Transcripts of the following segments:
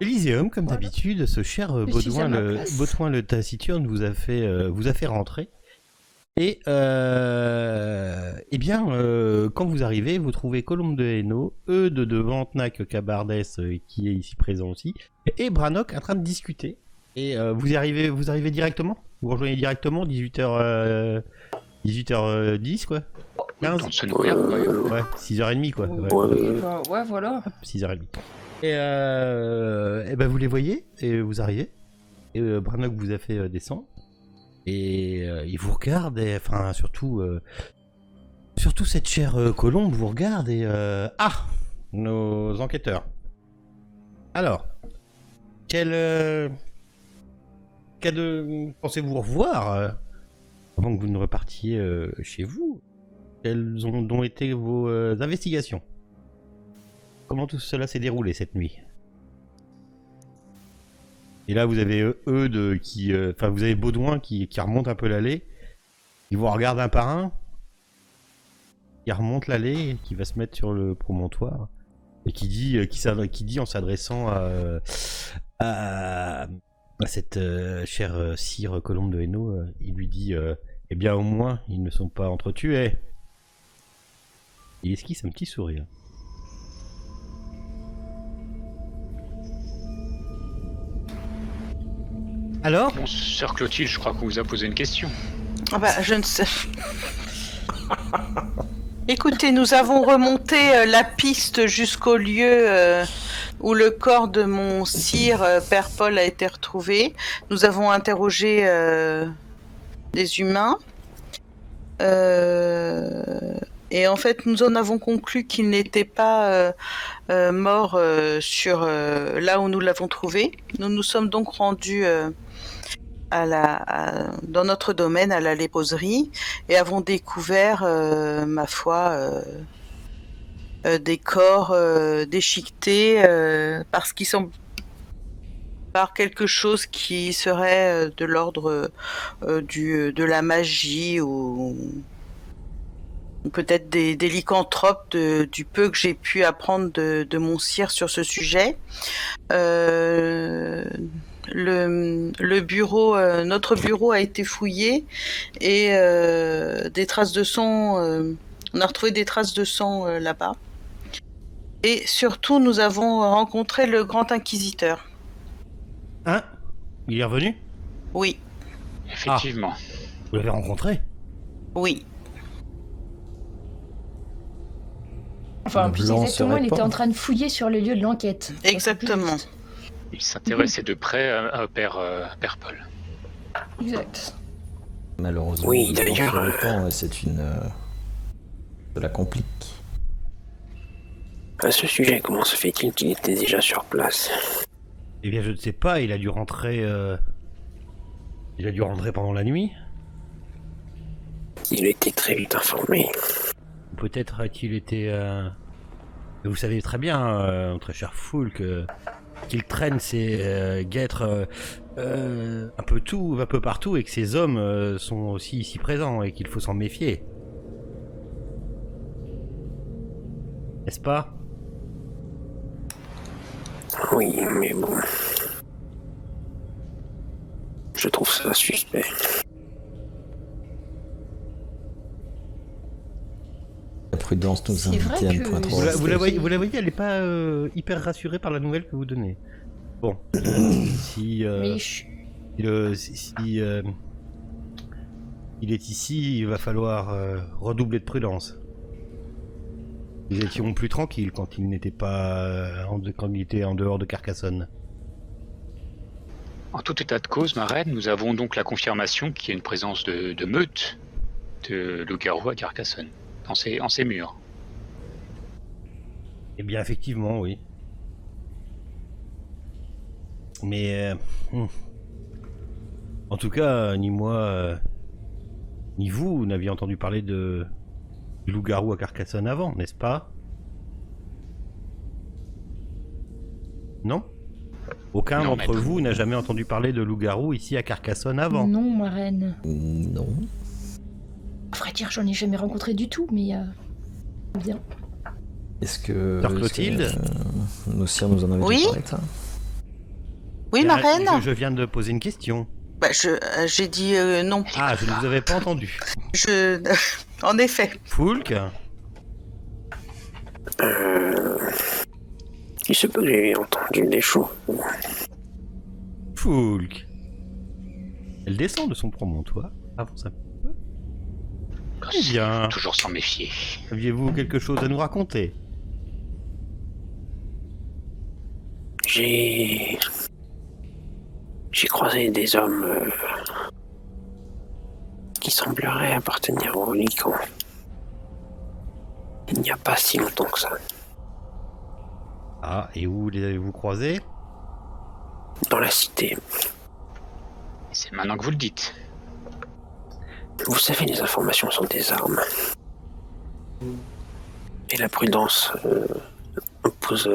Élyséeum, comme Voilà. d'habitude, ce cher Je suis à ma place. Baudouin le taciturne vous a fait rentrer. Et quand vous arrivez, vous trouvez Colombe de Hainaut, Eudes de Ventenac Cabardès, qui est ici présent aussi, et Brannock en train de discuter. Et vous arrivez directement. Vous rejoignez directement 18h10 quoi. 15 On se nourrit après. Ouais, 6h30 quoi. Ouais. Ouais, voilà. 6h30. Et ben vous les voyez et vous arrivez. Et Brannock vous a fait descendre. Et il vous regarde et enfin surtout cette chère Colombe vous regarde et nos enquêteurs. Alors, quel pensez-vous revoir avant que vous ne repartiez chez vous? Quelles ont été vos investigations? Comment tout cela s'est déroulé cette nuit? Et là, vous avez Eudes qui... Enfin, vous avez Baudouin qui remonte un peu l'allée. Il vous regarde un par un. Il remonte l'allée, qui va se mettre sur le promontoire. Et qui dit en s'adressant à cette chère sire Colombe de Hainaut, il lui dit eh bien, au moins, ils ne sont pas entretués. Il esquisse un petit sourire. Alors? Bon, sœur Clotilde, je crois qu'on vous a posé une question. Ah bah, je ne sais. Écoutez, nous avons remonté la piste jusqu'au lieu où le corps de mon sire, Père Paul, a été retrouvé. Nous avons interrogé des humains. Et en fait, nous en avons conclu qu'il n'était pas mort sur là où nous l'avons trouvé. Nous nous sommes donc rendus dans notre domaine, à la léproserie, et avons découvert, ma foi, des corps déchiquetés par quelque chose qui serait de l'ordre de la magie ou peut-être des lycanthropes, du peu que j'ai pu apprendre de mon sire sur ce sujet. Notre bureau a été fouillé et des traces de sang. On a retrouvé des traces de sang là-bas. Et surtout, nous avons rencontré le grand inquisiteur. Hein? Il est revenu? Oui. Effectivement. Vous l'avez rencontré? Oui. Enfin, plus blanc exactement, se il était répand. en train de fouiller sur le lieu de l'enquête. Exactement. Il s'intéressait de près à Père Paul. Exact. Malheureusement, Oui, le blanc d'ailleurs, se répand, c'est une... cela complique. À ce sujet, comment se fait-il qu'il était déjà sur place? Eh bien, je ne sais pas, il a dû rentrer pendant la nuit. Il était très vite informé. Peut-être a-t-il été... Vous savez très bien, très cher foule, qu'il traîne ses guêtres un peu partout, et que ces hommes sont aussi ici présents, et qu'il faut s'en méfier. N'est-ce pas? Oui, mais bon... Je trouve ça suspect. La prudence nous C'est invite vrai à ne que- point trop Vous la rester. voyez, elle n'est pas hyper rassurée par la nouvelle que vous donnez. Bon, si Mais il est ici, il va falloir redoubler de prudence. Nous étions plus tranquilles quand il n'était pas quand il était en dehors de Carcassonne. En tout état de cause, ma reine, nous avons donc la confirmation qu'il y a une présence de meute de loup-garou à Carcassonne, en ces murs. Eh bien, effectivement, oui. Mais en tout cas, ni moi, ni vous n'aviez entendu parler de loup-garou à Carcassonne avant, n'est-ce pas? Non? Aucun Non, d'entre maître. vous n'a jamais entendu parler de loup-garou ici à Carcassonne avant? non, ma reine. Non. À vrai dire, j'en ai jamais rencontré du tout, mais bien. Est-ce que... Sœur Clotilde nos sires nous en avaient Oui. déjà parlé de ça? Oui, ma reine. Je viens de poser une question. Bah, j'ai dit non. Ah, je ne vous avais pas entendu. En effet. Foulk, Il se peut que j'ai entendu des choses. Foulk. Elle descend de son promontoire, avance un peu. Eh bien, Toujours s'en méfier. aviez-vous quelque chose à nous raconter? J'ai croisé des hommes qui sembleraient appartenir au Lycan. Il n'y a pas si longtemps que ça. Ah, et où les avez-vous croisés? Dans la cité. C'est maintenant que vous le dites. Vous savez, les informations sont des armes. Et la prudence impose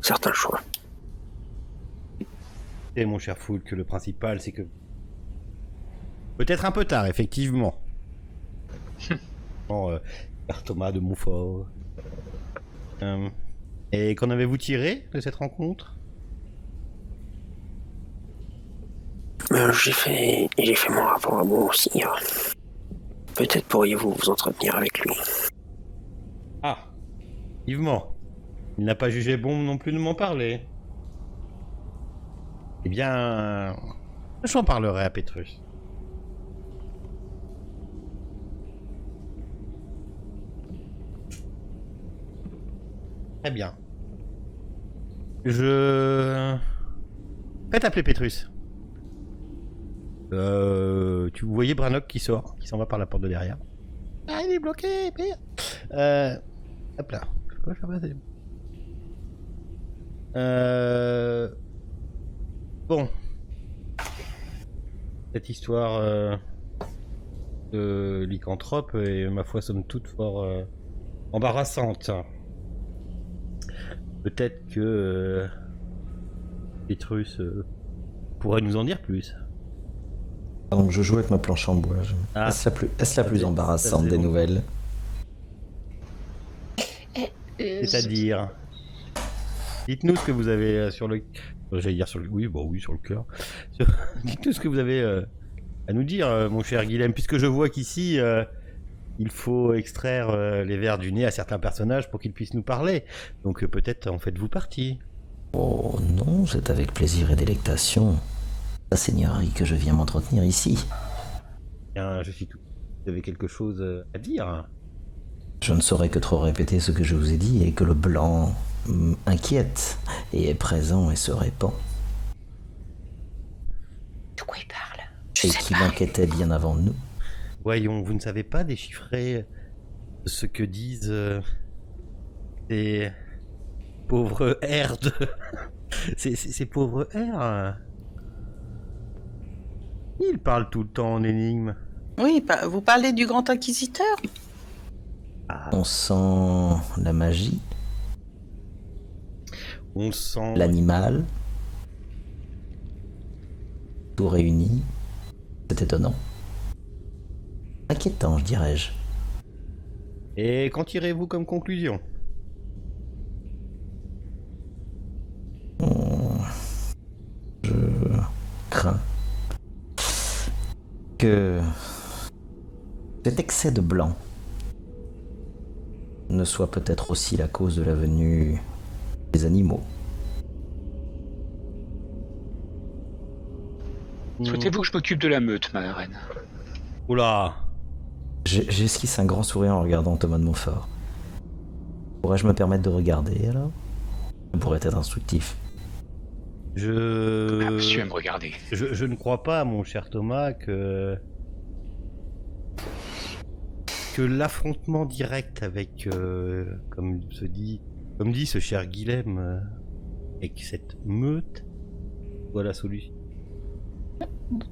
certains choix. Et mon cher Foulk, le principal, c'est que... Peut-être un peu tard, effectivement. Bon, Père Thomas de Montfort. Et qu'en avez-vous tiré de cette rencontre? J'ai fait mon rapport à mon sire. Peut-être pourriez-vous vous entretenir avec lui. Ah, vivement. Il n'a pas jugé bon non plus de m'en parler. Eh bien, j'en parlerai à Pétrus. Très bien. Faites appeler Pétrus. Tu voyais Brannock qui sort, qui s'en va par la porte de derrière. Ah, il est bloqué, pire. Hop là. Pourquoi je fais passer Bon. Cette histoire de lycanthrope est, ma foi, somme toute fort embarrassante. Peut-être que Pétrus pourrait nous en dire plus. Donc je joue avec ma planche en bois. Ah. Est-ce la plus embarrassante des nouvelles? C'est-à-dire, dites-nous ce que vous avez sur le... J'allais dire sur le... Oui, bon, oui, sur le cœur. Dites-nous ce que vous avez à nous dire, mon cher Guilhem, puisque je vois qu'ici, il faut extraire les vers du nez à certains personnages pour qu'ils puissent nous parler. Donc peut-être en faites-vous partie. Oh non, c'est avec plaisir et délectation, la seigneurie, que je viens m'entretenir ici. Bien, je suis tout... Vous avez quelque chose à dire? Je ne saurais que trop répéter ce que je vous ai dit et que le blanc inquiète et est présent et se répand. De quoi il parle? Et qu'il enquêtait bien avant nous. Voyons, vous ne savez pas déchiffrer ce que disent ces pauvres airs de... ces pauvres airs. Ils parlent tout le temps en énigme. Oui, vous parlez du grand inquisiteur? On sent la magie, On sent... l'animal, tout réuni. C'est étonnant. Inquiétant, je dirais-je. Et qu'en tirez-vous comme conclusion? Je crains que cet excès de blanc ne soit peut-être aussi la cause de la venue des animaux. Souhaitez-vous que je m'occupe de la meute, ma reine? Oula! J'esquisse un grand sourire en regardant Thomas de Montfort. Pourrais-je me permettre de regarder alors? Ça pourrait être instructif. Monsieur aime regarder. Je ne crois pas, mon cher Thomas, que l'affrontement direct avec, comme dit ce cher Guilhem, avec cette meute, soit la solution.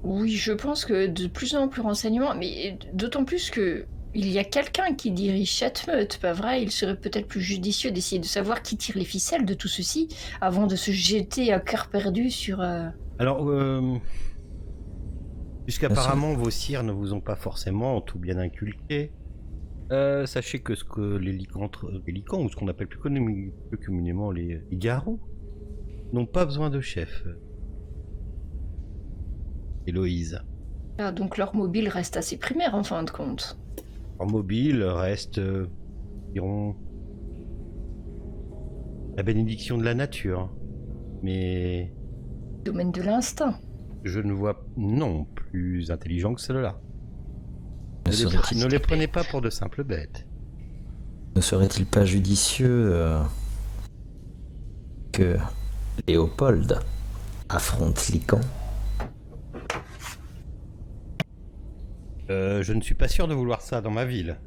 Oui, je pense que de plus en plus renseignements, mais d'autant plus que il y a quelqu'un qui dirige cette meute, pas vrai? Il serait peut-être plus judicieux d'essayer de savoir qui tire les ficelles de tout ceci avant de se jeter à cœur perdu sur... Alors, puisqu'apparemment vos sires ne vous ont pas forcément tout bien inculqué, sachez que ce que les licans, ou ce qu'on appelle plus communément les garous, n'ont pas besoin de chef. Héloïse. Ah, donc leur mobile reste assez primaire en fin de compte. En mobile reste, dirons, la bénédiction de la nature. Mais Domaine de l'instinct. je ne vois non plus intelligent que cela. Ne Ne serait-il les prenez pas pour de simples bêtes. ne serait-il pas judicieux que Léopold affronte Lycan? Je ne suis pas sûr de vouloir ça dans ma ville.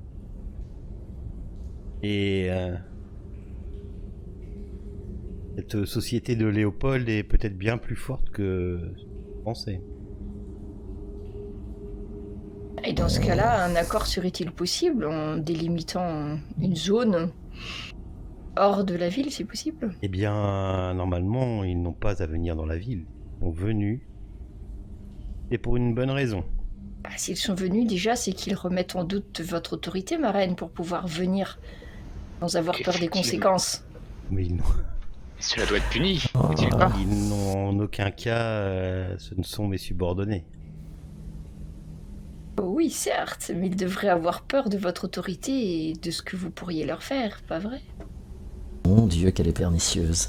Et cette société de Léopold est peut-être bien plus forte que je pensais. Et dans ce cas-là, un accord serait-il possible en délimitant une zone hors de la ville, c'est possible? Eh bien, normalement, ils n'ont pas à venir dans la ville. Ils sont venus. Et pour une bonne raison. Bah, s'ils sont venus déjà, c'est qu'ils remettent en doute votre autorité, ma reine, pour pouvoir venir sans avoir peur des Effectivement. conséquences. Mais Cela doit être puni, Ah. n'est-il pas? ils n'ont en aucun cas, ce ne sont mes subordonnés. Oh oui, certes, mais ils devraient avoir peur de votre autorité et de ce que vous pourriez leur faire, pas vrai? Mon Dieu, qu'elle est pernicieuse.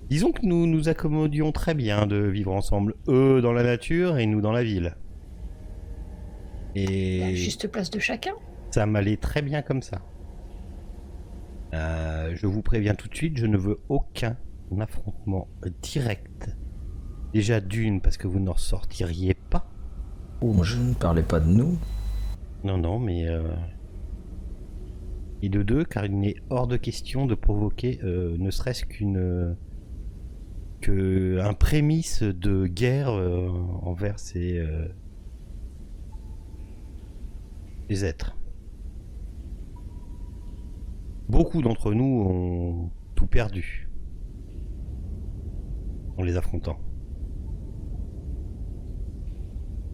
Disons que nous nous accommodions très bien de vivre ensemble, eux dans la nature et nous dans la ville. La Et juste place de chacun. ça m'allait très bien comme ça. Je vous préviens tout de suite, je ne veux aucun affrontement direct. Déjà d'une, parce que vous n'en sortiriez pas. Oh, je ne parlais pas de nous. Non, mais... Et de deux, car il n'est hors de question de provoquer ne serait-ce qu'un prémisse de guerre envers ces êtres. Beaucoup d'entre nous ont tout perdu en les affrontant.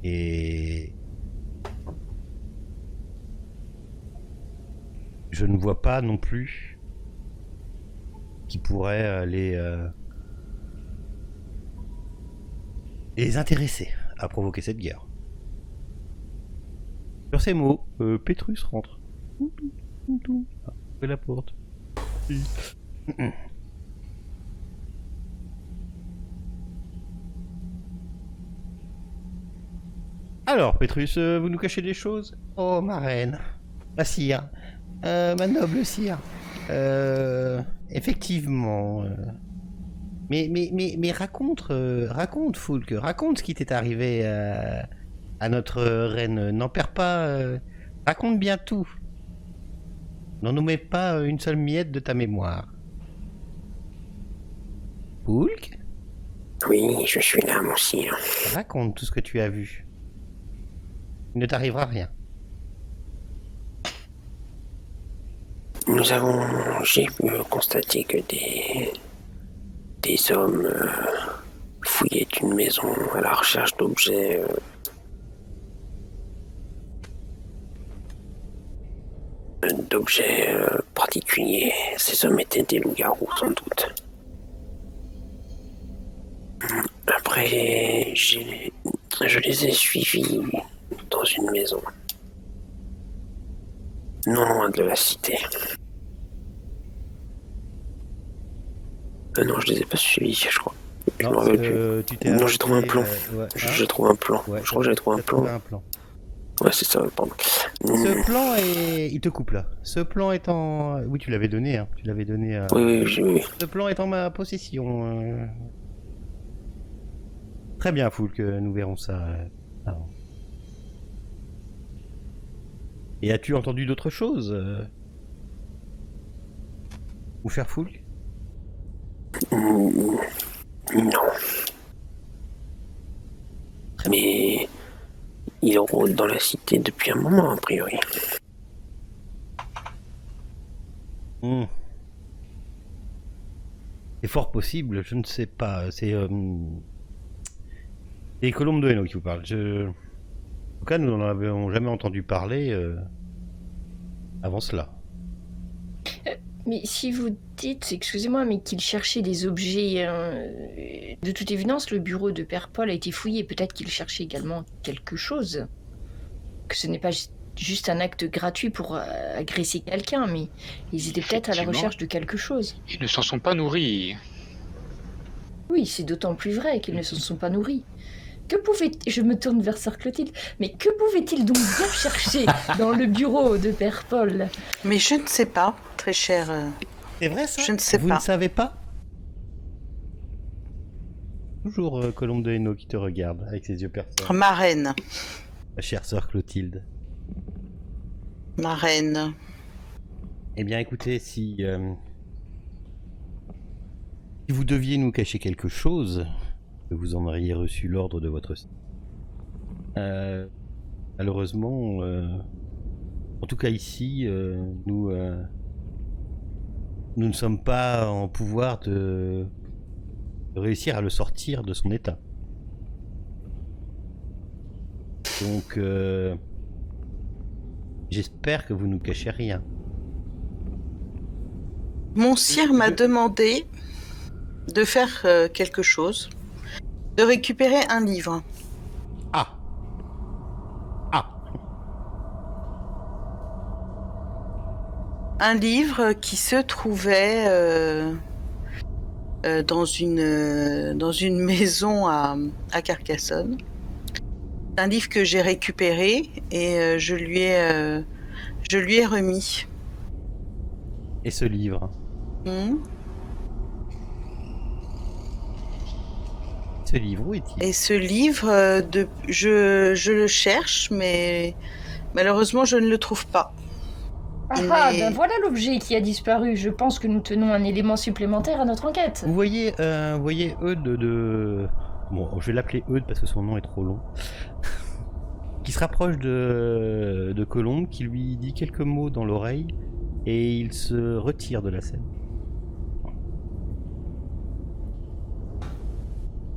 Et je ne vois pas non plus qui pourrait les intéresser à provoquer cette guerre. Sur ces mots, Pétrus rentre. Ah, ouvrez la porte. Alors, Pétrus, vous nous cachez des choses? Oh, ma reine, ma sire, ma noble sire. Effectivement. Mais raconte, Foulque, raconte ce qui t'est arrivé à notre reine. N'en perds pas. Raconte bien tout. N'en omets pas une seule miette de ta mémoire. Foulque, Oui, je suis là, mon sire. raconte tout ce que tu as vu. Il ne t'arrivera rien. J'ai pu constater que des hommes fouillaient une maison à la recherche d'objets particuliers. Ces hommes étaient des loups-garous, sans doute. Après, je les ai suivis dans une maison, non loin de la cité. Non, je les ai pas suivis, je crois. Je me rappelle plus. Tu t'es Non, j'ai trouvé un plan. ouais, J'ai trouvé un plan. ouais, Je crois que j'ai trouvé un t'as trouvé plan. un plan. Ouais, c'est ça, pardon. Ce plan est... Il te coupe là. Ce plan est en... Oui, tu l'avais donné, hein. Tu l'avais donné à... Oui. Ce plan est en ma possession. Très bien, Foulque, nous verrons ça avant. Et as-tu entendu d'autres choses Ou faire Foulque? Non. Mais il rôde dans la cité depuis un moment, a priori. C'est fort possible, je ne sais pas. C'est les Colombes de Hainaut qui vous parlent. En tout cas, nous n'en avions jamais entendu parler avant cela. Mais si vous dites, excusez-moi, mais qu'il cherchait des objets, de toute évidence, le bureau de Père Paul a été fouillé. Peut-être qu'il cherchait également quelque chose. Que ce n'est pas juste un acte gratuit pour agresser quelqu'un, mais ils étaient peut-être à la Effectivement. recherche de quelque chose. Ils ne s'en sont pas nourris. Oui, c'est d'autant plus vrai qu'ils ne se sont pas nourris. Je me tourne vers Sœur Clotilde, mais que pouvait-il donc bien chercher dans le bureau de Père Paul? Mais je ne sais pas, très cher. C'est vrai ça? Je ne sais Vous pas. ne savez pas? Toujours Colombe de Hainaut qui te regarde avec ses yeux perçants. Ma reine. Ma chère sœur Clotilde. Ma reine. Eh bien écoutez, si vous deviez nous cacher quelque chose, vous en auriez reçu l'ordre de votre... malheureusement, en tout cas ici, nous ne sommes pas en pouvoir de réussir à le sortir de son état. Donc, j'espère que vous nous cachez rien. Mon sire m'a demandé de faire quelque chose, de récupérer un livre. Ah. Un livre qui se trouvait dans une maison à Carcassonne. Un livre que j'ai récupéré et je lui ai remis. Et ce livre? Ce livre, où est-il? Et ce livre, je le cherche, mais malheureusement, je ne le trouve pas. Ah, Mais- ben voilà l'objet qui a disparu. Je pense que nous tenons un élément supplémentaire à notre enquête. Vous voyez Eudes de... Bon, je vais l'appeler Eudes parce que son nom est trop long. Qui se rapproche de Colombe, qui lui dit quelques mots dans l'oreille, et il se retire de la scène.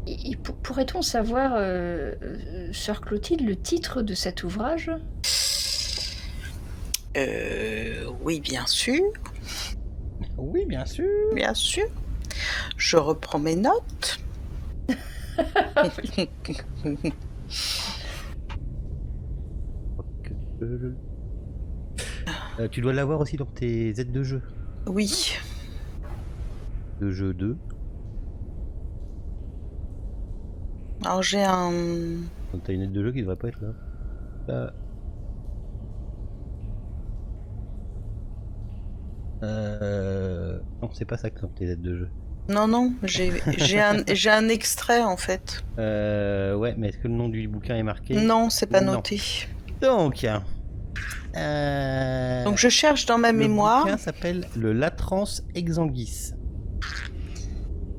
Et pourrait-on savoir, Sœur Clotilde, le titre de cet ouvrage? Oui, bien sûr, Oui, bien sûr. bien sûr. Je reprends mes notes. Tu dois l'avoir aussi dans tes aides de jeu. Oui. De jeu 2. Alors j'ai un... Donc t'as une aide de jeu qui devrait pas être là. Là. Non, c'est pas ça que dans tes aides de jeu. Non, j'ai un extrait en fait. Ouais, mais est-ce que le nom du bouquin est marqué? Non, c'est pas Non. noté. Donc, Donc je cherche dans ma le mémoire. bouquin s'appelle Le Latrans Exanguis.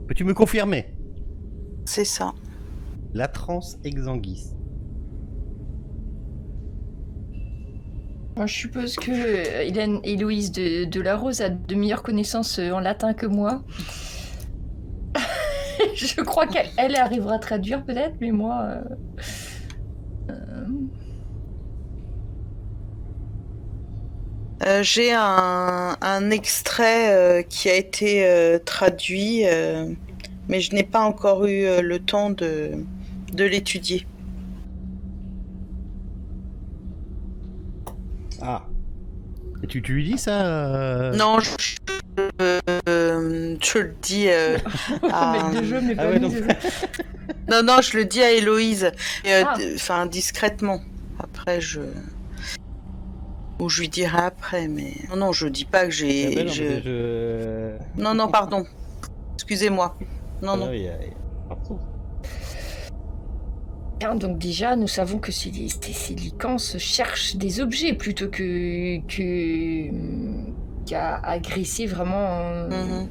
Peux-tu me confirmer? C'est ça. Latrans Exanguis. Moi, je suppose que Héloïse de la Rose a de meilleures connaissances en latin que moi. Je crois qu'elle arrivera à traduire peut-être, mais moi... J'ai un extrait qui a été traduit, mais je n'ai pas encore eu le temps de l'étudier. Ah. Et tu lui dis ça Non, je le dis Maître de jeu, mais Ah pas ouais, nous, donc... c'est ça. Non, je le dis à Héloïse, Ah. enfin discrètement. Après, ou je lui dirai après, mais non, je dis pas que Ah bah non, j'ai. je... Non, pardon. Excusez-moi. Non. Ah, il y a- Pardon. Bien, donc déjà, nous savons que ces licances cherchent des objets plutôt qu'à agresser vraiment Mhm.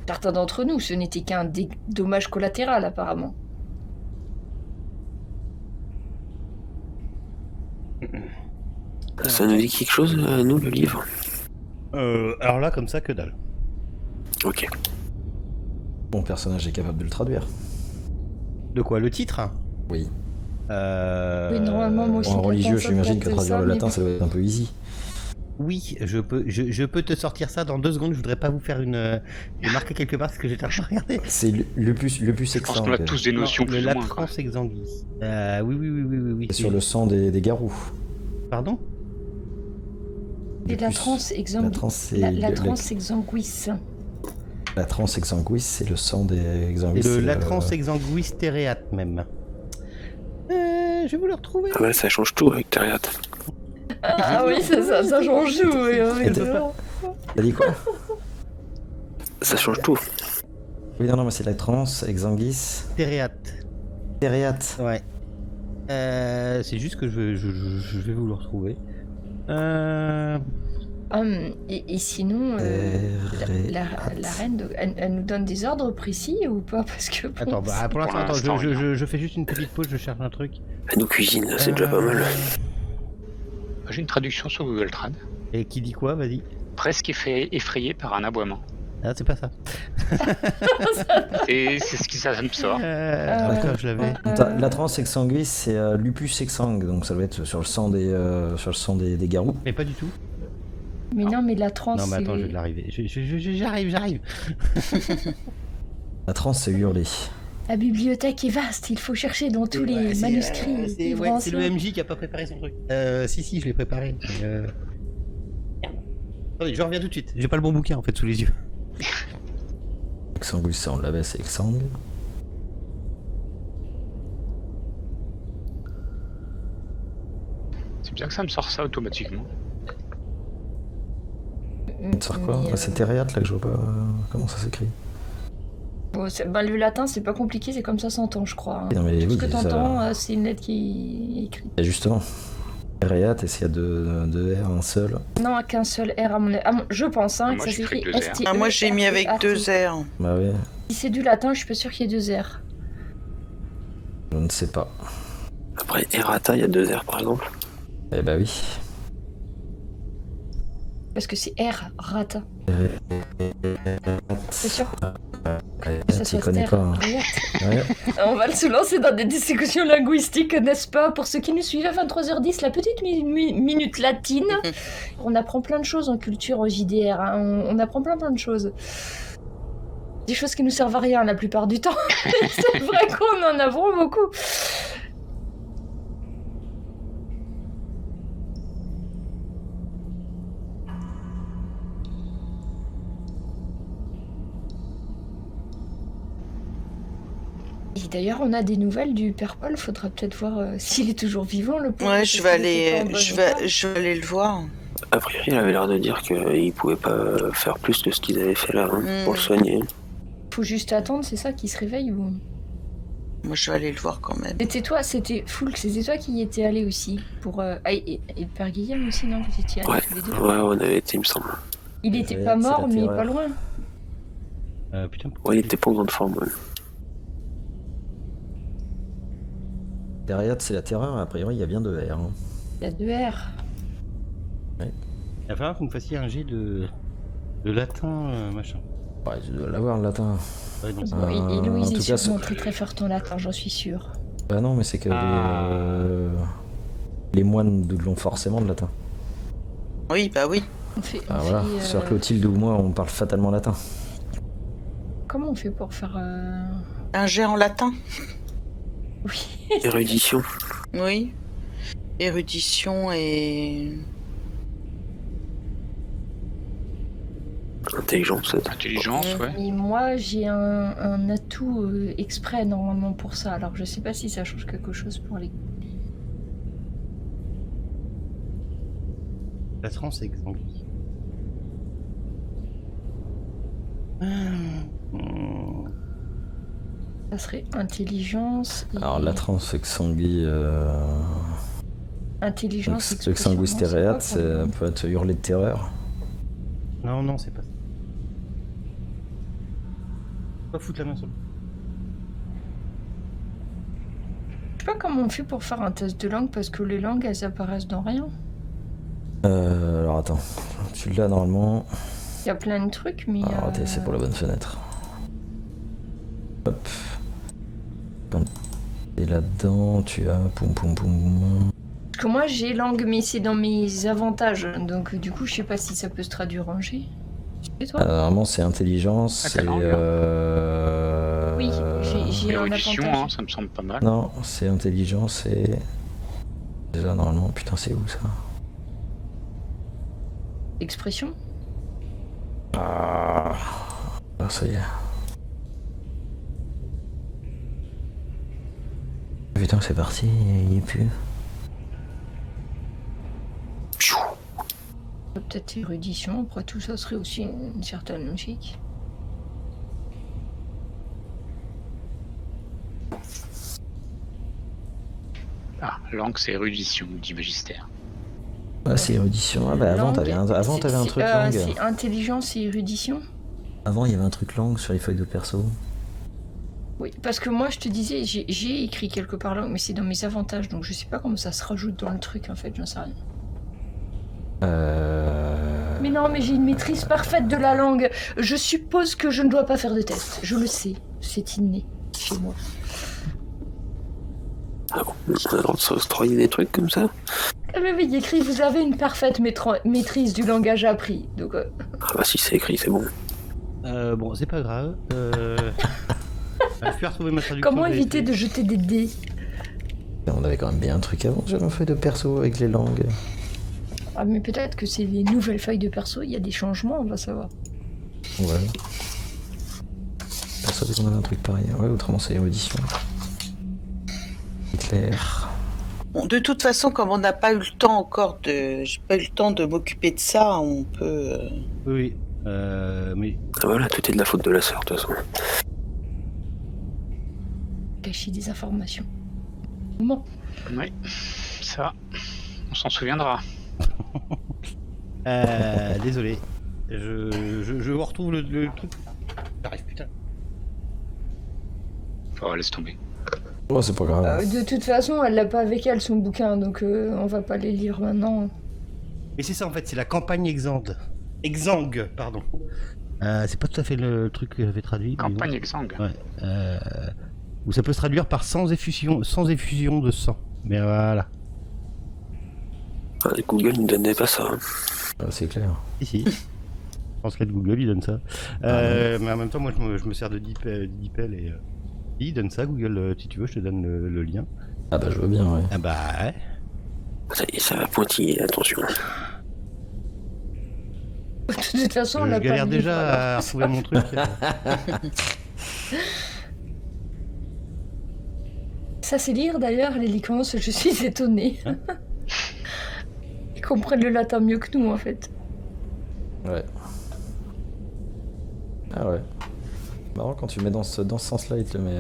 certains d'entre nous. Ce n'était qu'un dommage collatéral, apparemment. Ça nous dit quelque chose, nous, le livre? Alors là, comme ça, que dalle. Ok. Mon personnage est capable de le traduire. De quoi? Le titre? Oui. Oui, normalement, moi aussi. En religieux, latin, ça j'imagine peut que être traduire ça, le mais latin, bon. ça doit être un peu easy. Oui, je peux te sortir ça dans 2 secondes. Je voudrais pas vous faire une marquer quelque part parce que j'étais en train de regarder. C'est lupus Je pense exsangue. qu'on a tous des notions Non, plus le ou moins. quoi. latrans exsanguis. Oui. C'est sur le sang des garous. Pardon? Et la Lupus. trans La trans, c'est la trans exsanguis. la trans exsanguis, c'est le sang des exsanguis. C'est le c'est, latrans exsanguis stéréate même. Je vais vous le retrouver. Ah ouais, ça change tout avec Thériat. Ah oui, ça change tout. Oui, oui, Et T'as dit quoi? Ça change tout. Oui, non, mais c'est la trans exsanguis Stéréate. stéréate. Ouais. C'est juste que je vais vous le retrouver. Et sinon, la reine, elle nous donne des ordres précis ou pas? Parce que bon, Attends, bah, pour l'instant, attends, l'instant, je fais juste une petite pause, je cherche un truc. Elle nous cuisine, c'est déjà pas mal. J'ai une traduction sur Google Trad. Et qui dit quoi? Vas-y. Presque effrayé par un aboiement. Ah, c'est pas ça. Et c'est ce qui ça me sort. D'accord, je l'avais. La trans exsanguis, c'est lupus exsangue, donc ça doit être sur le sang des garous. Mais pas du tout. Mais non, mais la trans. Non, mais attends, c'est- je vais l'arriver. J'arrive. La trans, c'est hurler. La bibliothèque est vaste, il faut chercher dans tous les manuscrits. livres C'est le anciens. MJ qui a pas préparé son truc. Si, je l'ai préparé. Attendez, je reviens tout de suite. J'ai pas le bon bouquin en fait sous les yeux. Exsanguis, c'est on l'avait, c'est exsangue. C'est bien que ça me sort ça automatiquement. Ça sort quoi? Mais, C'est Thériate là que je vois pas comment ça s'écrit. bon, bah, le latin, c'est pas compliqué, c'est comme ça s'entend, je crois. Non, mais Tout oui, ce que ça- t'entends, c'est une lettre qui est écrite. Et justement. Thériate, et s'il y a deux R, un seul. Non, qu'un seul R à je pense, hein, Moi, que ça j'ai pris s'écrit deux R. STE. Ah, moi j'ai mis avec 2 R. Bah oui, Si c'est du latin, je suis pas sûr qu'il y ait 2 R. je ne sais pas. Après, errata, il y a 2 R par exemple. Eh bah oui. Parce que c'est R, rata. C'est sûr que ça Tu soit connais R, pas. Hein. Riette. Ouais. On va se lancer dans des discussions linguistiques, n'est-ce pas? Pour ceux qui nous suivent à 23h10, la petite minute latine. On apprend plein de choses en culture au JDR. Hein. On apprend plein de choses. Des choses qui nous servent à rien la plupart du temps. C'est vrai qu'on en apprend beaucoup. Et d'ailleurs, on a des nouvelles du Père Paul. Faudra peut-être voir s'il est toujours vivant, le pauvre, Ouais, parce je vais qu'il était pas en aller, bon je état. vais aller le voir. A priori, il avait l'air de dire qu'ils pouvaient pas faire plus que ce qu'ils avaient fait là hein, pour le Mm. soigner. Faut juste attendre, c'est ça, qu'il se réveille ou... Moi, je vais aller le voir quand même. C'était toi, c'était Foulk, c'était toi qui y étais allé aussi pour et le père Guillaume aussi, non? Vous étiez allés Ouais, tous les deux. ouais, on avait été, il me semble. Il était Ouais, pas c'est mort, la mais terreur. pas loin. Putain. Ouais, il était pas en grande forme. Ouais. Thériate, c'est la terreur, a priori, il y a bien 2 R. Hein. Il y a 2 R. Il va falloir que vous me fassiez un jet de latin, machin. Ouais, tu dois l'avoir le latin. Ouais, non, Bon, et en Louise tout est cas, sûrement c'est- très très forte en latin, j'en suis sûre. Bah non, mais c'est que Ah. les moines l'ont forcément de latin. Oui, bah oui. On fait, Ah voilà, sur Clotilde ou moi, on parle fatalement latin. comment on fait pour faire... Un jet en latin. Oui. Érudition. Oui. Érudition et... Intelligence, peut-être. Intelligence, ouais. Et moi, j'ai un atout exprès normalement pour ça, alors je sais pas si ça change quelque chose pour les... Latrans exsanguis. Ça serait intelligence... et- Alors la trans exsanguis, Intelligence, exsanguis expression, thériate, c'est quoi ça pour peut être hurler de terreur. Non, c'est pas ça. Pas foutre la main sur le... Je sais pas comment on fait pour faire un test de langue parce que les langues elles apparaissent dans rien. Alors attends, tu l'as normalement. Il y a plein de trucs, mais. Alors attends, c'est pour la bonne fenêtre. Hop. Quand t'es là-dedans, tu as poum poum poum. que moi j'ai langue, mais c'est dans mes avantages. Donc du coup, je sais pas si ça peut se traduire en G. Et toi Normalement, c'est intelligence, Ah, c'est. ta langue, Oui, j'ai un Érudition, avantage. hein, ça me semble pas mal. Non, c'est intelligence et. Déjà, normalement, putain, c'est où ça? Expression. Ah, ça y est. Putain, c'est parti, il y est plus. Peut-être érudition, après tout ça serait aussi une certaine logique. Ah, langue, c'est érudition, dit magistère. Ah, c'est érudition. Ah, bah avant, Langue, t'avais un truc langue. C'est intelligence et érudition. Avant, il y avait un truc langue sur les feuilles de perso. Oui, parce que moi je te disais, j'ai écrit quelque part langue, mais c'est dans mes avantages, donc je sais pas comment ça se rajoute dans le truc en fait, j'en sais rien. Mais non, mais j'ai une maîtrise parfaite de la langue. Je suppose que je ne dois pas faire de test. Je le sais, c'est inné chez moi. Ah bon, on a le droit de s'octroyer des trucs comme ça? Ah mais oui, écrit, vous avez une parfaite maîtrise du langage appris. Donc, Ah bah si c'est écrit, c'est bon. Bon, c'est pas grave. Je vais retrouver ma traduction. comment éviter de jeter des dés? On avait quand même bien un truc avant sur nos feuilles de perso avec les langues. Ah mais peut-être que c'est les nouvelles feuilles de perso, il y a des changements, on va savoir. Ouais. Persuadé qu'on avait un truc pareil. Ouais, autrement c'est érudition. Clair. Bon, de toute façon, comme on n'a pas eu le temps encore de... J'ai pas eu le temps de m'occuper de ça, on peut... Oui, mais Ah voilà, tout est de la faute de la sœur, de toute façon. Cacher des informations. Moment. Oui, ça, on s'en souviendra. désolé. Je vous retrouve le truc. J'arrive, putain. Oh, laisse tomber. Oh, c'est pas grave. De toute façon, elle l'a pas avec elle son bouquin, donc on va pas les lire maintenant. Mais c'est ça en fait, c'est la campagne Exang, pardon. C'est pas tout à fait le truc que j'avais traduit. mais Campagne bon. exsangue. Ouais. Où ça peut se traduire par sans effusion de sang. Mais voilà. Ah, Google ne donnait pas ça. Hein. C'est clair. Si. Je pense que Google il donne ça. Mais en même temps, moi je me sers de DeepL et il donne ça, Google. Si tu veux, je te donne le lien. Ah bah je veux bien, ouais. Ah bah ouais. Ça y est, ça va pointiller, attention. De toute façon, on Je l'a pas galère lu, déjà voilà. à retrouver mon truc. Ça c'est lire d'ailleurs, les licences, je suis étonnée. Ils comprennent le latin mieux que nous en fait. Ouais. Ah ouais. Marrant quand tu mets dans ce sens-là, il te le met.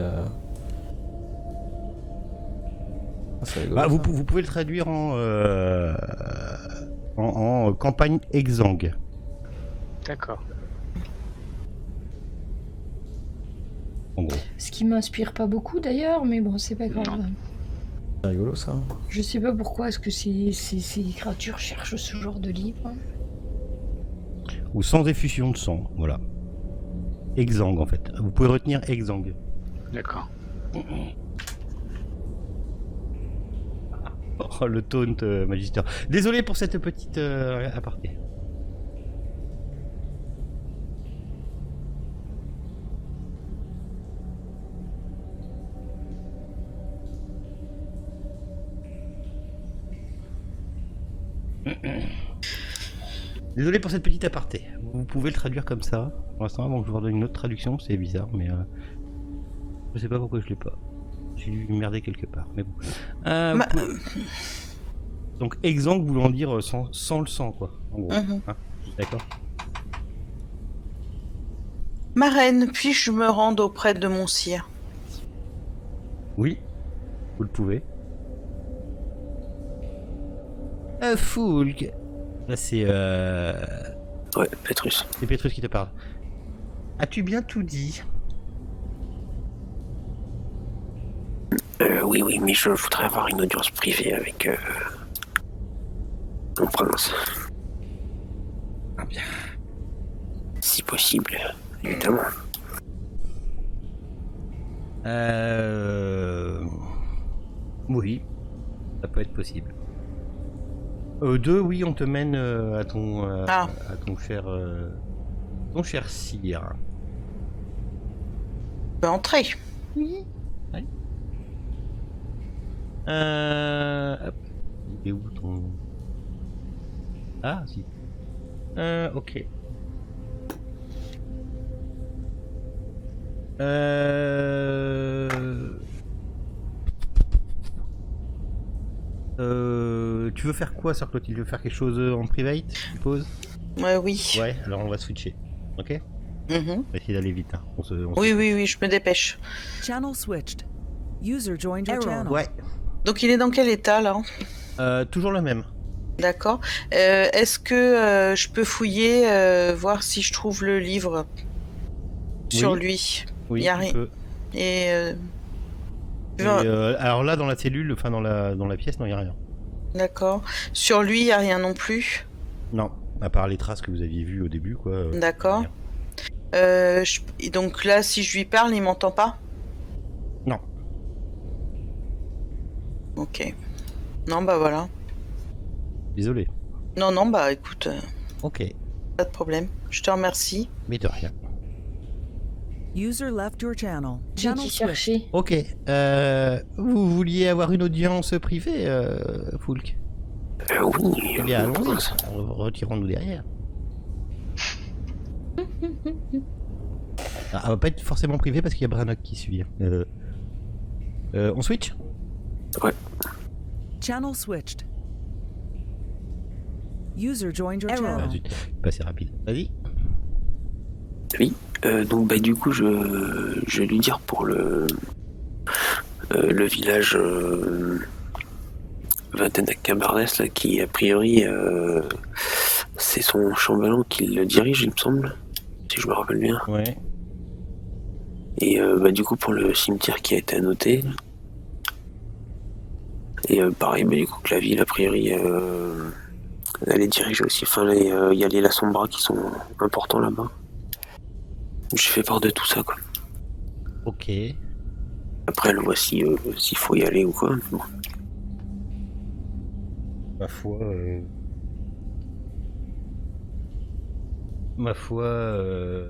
Ah, c'est rigolo, Bah, ça. vous pouvez le traduire en campagne Exang. D'accord. En gros. Ce qui m'inspire pas beaucoup d'ailleurs, mais bon, c'est pas grave. Non. C'est rigolo ça. Je sais pas pourquoi est-ce que ces créatures cherchent ce genre de livre. Ou sans effusion de sang, voilà. Exang en fait. Vous pouvez retenir Exang. D'accord. Oh, le taunt magister. Désolé pour cette petite aparté. Désolé pour cette petite aparté. Vous pouvez le traduire comme ça. Pour l'instant, avant que je vous redonne une autre traduction, c'est bizarre, mais je sais pas pourquoi je l'ai pas. J'ai dû merder quelque part, mais bon. Vous pouvez- Donc, Exang voulant dire sans le sang, quoi. En gros. Mhm. Hein, d'accord. Marraine, puis-je me rendre auprès de mon sire? Oui, vous le pouvez. Foulk. Là, c'est Ouais, Petrus. Petrus qui te parle. As-tu bien tout dit? Oui, mais je voudrais avoir une audience privée avec mon prince. Ah bien. Si possible, évidemment. Oui, ça peut être possible. 2, oui, on te mène à ton Ah. à ton cher sire. Entrer. Oui. Ouais. Hop. Il est où ton... Ah, si. Ok. Tu veux faire quoi, Sir Clotilde? Tu veux faire quelque chose en private, je suppose? Oui. Ouais, alors on va switcher. Ok? Mhm. On va essayer d'aller vite. Hein. Oui, je me dépêche. Channel switched. User joined your channel. Ouais. Donc il est dans quel état là? Toujours le même. D'accord. Est-ce que je peux fouiller, voir si je trouve le livre sur lui? Oui, Y a tu rien. peux. Et Et, alors là, dans la cellule, enfin dans la pièce, non, il n'y a rien. d'accord. Sur lui, il n'y a rien non plus. Non, à part les traces que vous aviez vues au début, quoi. D'accord. Et donc là, si je lui parle, il m'entend pas? Non. Ok. Non, bah voilà. Désolé. Non, bah écoute, Ok. pas de problème. Je te remercie. Mais de rien. User left your channel. J'ai Channel qui switched. chercher. Ok. Vous vouliez avoir une audience privée, Foulk? Oui. Eh bien, allons-y. Retirons-nous derrière. Ah, elle va pas être forcément privée parce qu'il y a Brannock qui suit. On switch? Channel switched. User joined your Ah, channel. zut, pas assez rapide. Vas-y. Oui. Donc bah du coup je vais lui dire pour le village Vantenac Cabarnes là, qui a priori c'est son chambellan qui le dirige, il me semble, si je me rappelle bien. Ouais. Et bah du coup pour le cimetière qui a été annoté. Et pareil, bah du coup que la ville a priori elle est dirigée aussi. Enfin il y a les Lasombra qui sont importants là-bas. Je fais part de tout ça, quoi. Ok. Après, elle voit s'il faut y aller ou quoi. Bon. Ma foi. Ma foi.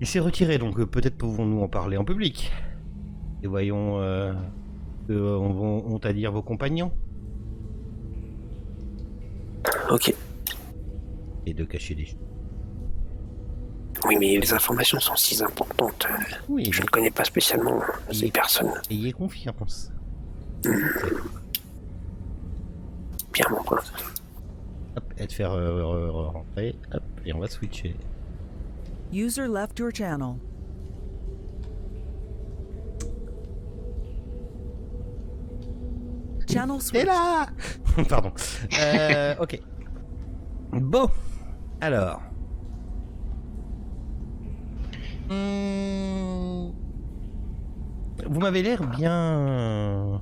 Il s'est retiré, donc peut-être pouvons-nous en parler en public. Et voyons ce qu'ont à dire vos compagnons. Ok. Et de cacher des choses. Oui, mais les informations sont si importantes. Oui, Je mais ne connais pas spécialement ces personnes. ayez confiance. Bien, mon point. Hop, et te faire rentrer. Hop, et on va switcher. User left your channel. Channel T'es switched. là. Pardon. Ok. Bon. Alors. Vous m'avez l'air bien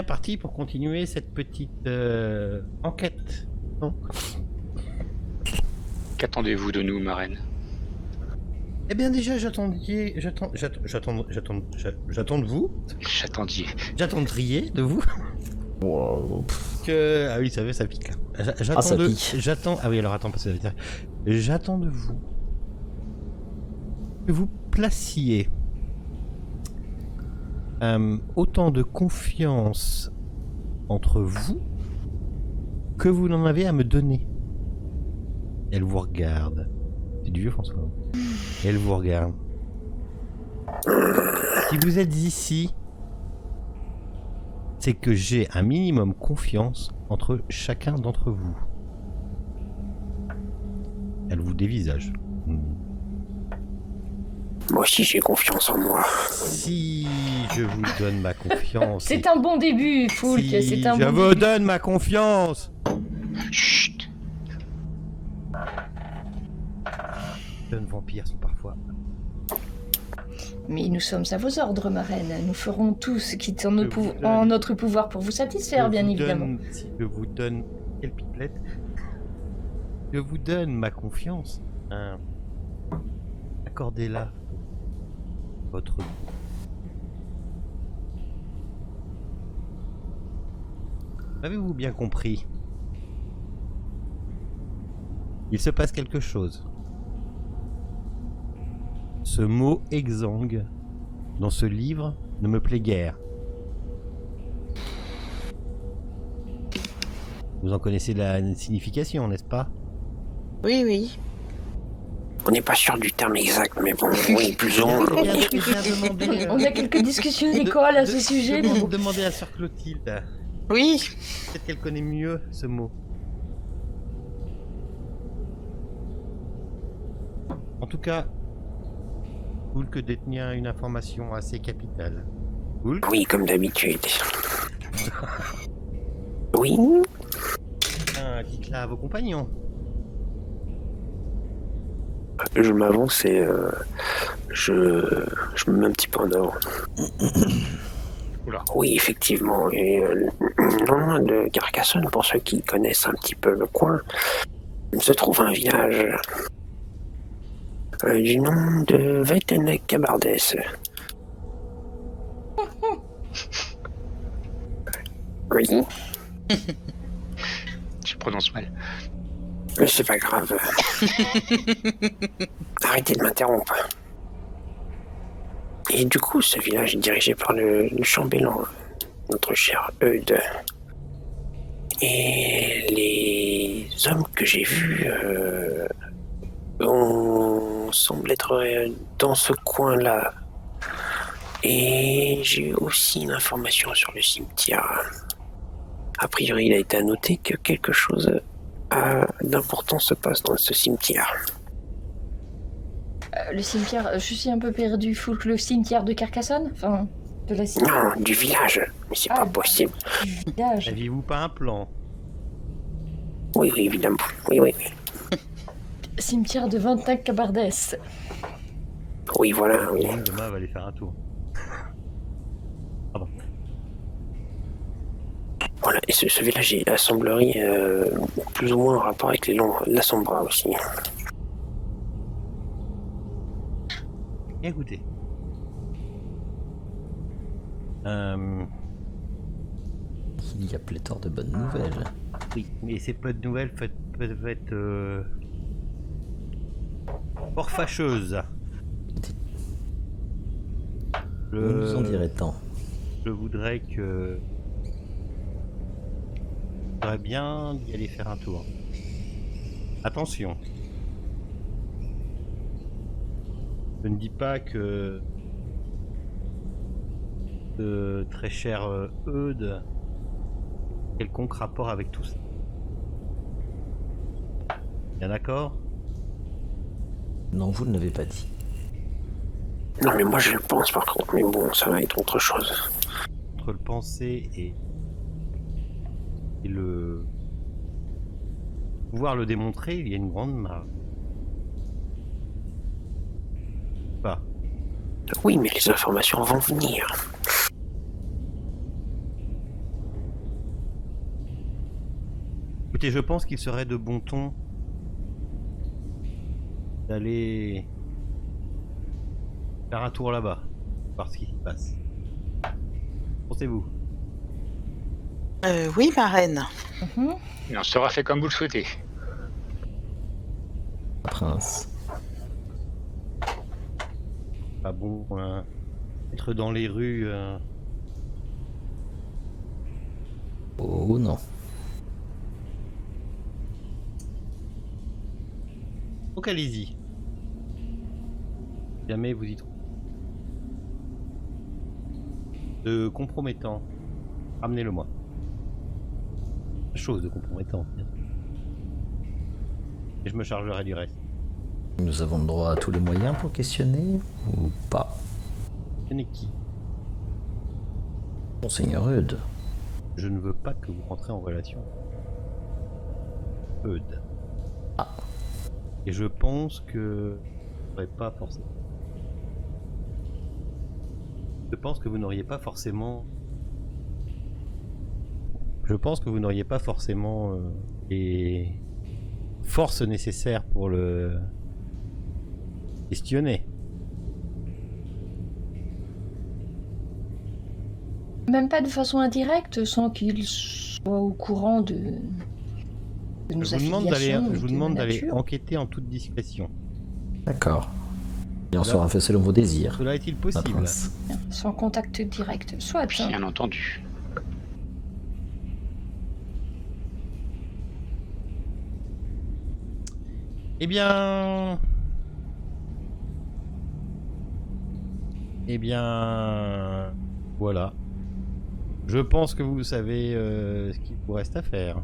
parti pour continuer cette petite enquête, non? Qu'attendez-vous de nous, ma reine? Eh bien déjà j'attends de vous. J'attendriez de vous. Wow. Que... Ah oui, ça pique là. J'attends ça de... pique. J'attends... Ah oui, alors attends, parce que j'attends de vous que vous placiez autant de confiance entre vous que vous n'en avez à me donner. Elle vous regarde. C'est du vieux François. Elle vous regarde. Si vous êtes ici, c'est que j'ai un minimum confiance entre chacun d'entre vous. Elle vous dévisage. Moi aussi, j'ai confiance en moi. Si je vous donne ma confiance... C'est un bon début, Foulk. Si C'est un je bon vous début. donne ma confiance... Chut! Jeunes vampires sont parfois... Mais nous sommes à vos ordres, ma reine. Nous ferons tout ce qui est en, Je vous donne- en notre pouvoir pour vous satisfaire, bien évidemment. Si je vous donne... Quelle pipelette. Je vous donne ma confiance. Accordez-la votre goût. Avez-vous bien compris? Il se passe quelque chose. Ce mot exsangue dans ce livre ne me plaît guère. Vous en connaissez la signification, n'est-ce pas? Oui, oui. On n'est pas sûr du terme exact, mais bon, oui, plus ou moins. On a quelques discussions d'école à ce sujet. mais bon. Demandez à Sœur Clotilde. Oui. Peut-être qu'elle connaît mieux ce mot. En tout cas, Hulk détenait une information assez capitale. Hulk, Oui, comme d'habitude. Oui. dites-la à vos compagnons. Je m'avance et je me mets un petit peu en avant. Oula. Oui, effectivement. Et non loin de Carcassonne, pour ceux qui connaissent un petit peu le coin, se trouve un village du nom de Vetenek Cabardès. Oui, Je prononce mal. mais c'est pas grave. Arrêtez de m'interrompre. Et du coup, ce village est dirigé par le chambellan, notre cher Eudes. Et les hommes que j'ai vus semblent être dans ce coin-là. Et j'ai aussi une information sur le cimetière. A priori, il a été annoté que quelque chose d'important se passe dans ce cimetière. Le cimetière, je suis un peu perdu. Foulk, le cimetière de Carcassonne? Enfin, de la cité Non, du village. Mais c'est pas possible. du village. N'aviez-vous pas un plan? Oui, oui, évidemment. Oui, oui, oui. Cimetière de Vetenek Cabardès. Oui, voilà, oui. Demain, va aller faire un tour. Pardon. Voilà, et ce village est la semblerie plus ou moins en rapport avec la Sombra aussi. Écoutez. Il y a pléthore de bonnes nouvelles. Oui, mais ces peu de nouvelles peuvent être fort fâcheuses. Vous nous en direz tant. Je voudrais que... J'aimerais bien d'y aller faire un tour. Attention. Je ne dis pas que... très cher Eudes... quelconque rapport avec tout ça. Bien d'accord? Non, vous ne l'avez pas dit. Non, mais moi je le pense par contre, mais bon, ça va être autre chose. Entre le penser et le pouvoir le démontrer, il y a une grande marge. Pas. Oui, mais les informations vont venir. Écoutez, je pense qu'il serait de bon ton d'aller faire un tour là-bas, voir ce qui se passe. Pensez-vous? Oui, ma reine. Mhm. Et on sera fait comme vous le souhaitez. Prince. Pas bon être dans les rues. Oh non. Donc allez-y. Jamais vous y trouvez. De compromettant, ramenez-le-moi. Chose de compromettant. Bien. Et je me chargerai du reste. Nous avons le droit à tous les moyens pour questionner ou pas? Ce n'est qui? Monseigneur Eudes. Je ne veux pas que vous rentrez en relation. Eudes. Ah. Et je pense que... pas forcément. Je pense que vous n'auriez pas forcément... Je pense que vous n'auriez pas forcément les forces nécessaires pour le questionner. même pas de façon indirecte, sans qu'il soit au courant de nos Je vous demande d'aller, affiliations. je vous de demande ma d'aller nature. enquêter en toute discrétion. D'accord. Et on Là. sera fait selon vos désirs. Cela est-il ma possible? prince. Sans contact direct. Soit. Bien entendu. Eh bien... Voilà. Je pense que vous savez ce qu'il vous reste à faire.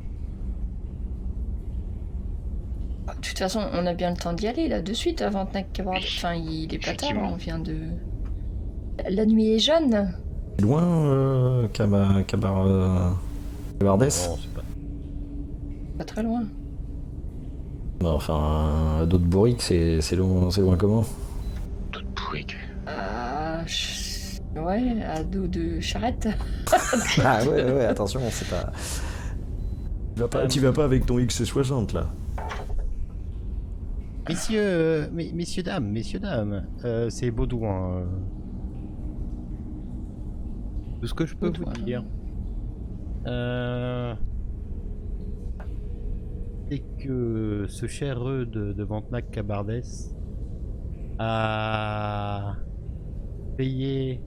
De toute façon, on a bien le temps d'y aller là de suite avant Nakabard. Enfin, il est pas tard, Effectivement. on vient de. La nuit est jeune. C'est loin, Cabardès? Non, c'est pas... Pas très loin. Non, enfin, d'autres bourriques, c'est loin comment? Toute bourrique. Ouais, à dos de charrette. Ah ouais, attention, c'est pas... Tu vas pas avec ton X60 là. Messieurs, dames, c'est Baudouin. Tout ce que je peux Baudouin. vous dire, c'est que ce cher de Ventenac Cabardès a payé